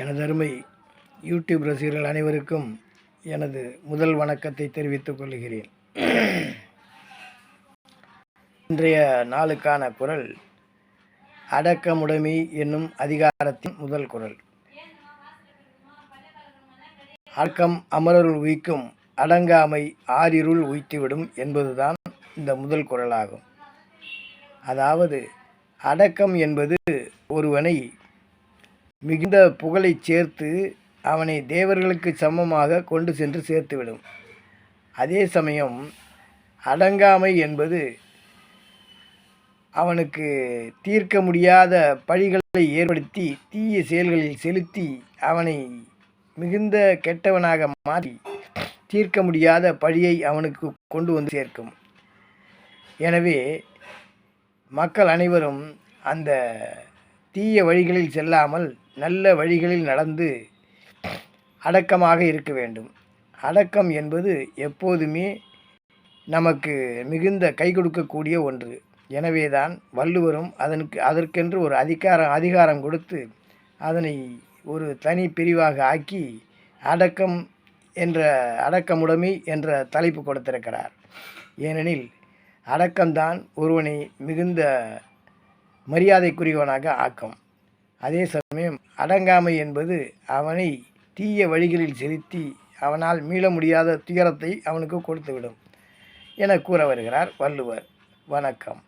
எனதருமை யூடியூப் ரசிகர்கள் அனைவருக்கும் எனது முதல் வணக்கத்தை தெரிவித்துக் கொள்கிறேன். இன்றைய நாளுக்கான குறள் அடக்கமுடைமை என்னும் அதிகாரத்தின் முதல் குறள். அடக்கம் அமரருள் உய்க்கும், அடங்காமை ஆறிருள் உய்த்துவிடும் என்பதுதான் இந்த முதல் குறளாகும். அதாவது அடக்கம் என்பது ஒருவனை மிகுந்த புகழை சேர்த்து அவனை தேவர்களுக்கு சமமாக கொண்டு சென்று சேர்த்துவிடும். அதே சமயம் அடங்காமை என்பது அவனுக்கு தீர்க்க முடியாத பழிகளை ஏற்படுத்தி தீய செயல்களில் செலுத்தி அவனை மிகுந்த கெட்டவனாக மாற்றி தீர்க்க முடியாத பழியை அவனுக்கு கொண்டு வந்து சேர்க்கும். எனவே மக்கள் அனைவரும் அந்த தீய வழிகளில் செல்லாமல் நல்ல வழிகளில் நடந்து அடக்கமாக இருக்க வேண்டும். அடக்கம் என்பது எப்போதுமே நமக்கு மிகுந்த கை கொடுக்கக்கூடிய ஒன்று. எனவேதான் வள்ளுவரும் அதற்கென்று ஒரு அதிகாரம் கொடுத்து அதனை ஒரு தனி பிரிவாக ஆக்கி அடக்கமுடைமை என்ற தலைப்பு கொடுத்திருக்கிறார். ஏனெனில் அடக்கம்தான் ஒருவனை மிகுந்த மரியாதைக்குரியவனாக ஆக்கும். அதே சமயம் அடங்காமை என்பது அவனை தீய வழிகளில் செலுத்தி அவனால் மீள முடியாத துயரத்தை அவனுக்கு கொடுத்துவிடும் என கூற வருகிறார் வள்ளுவர். வணக்கம்.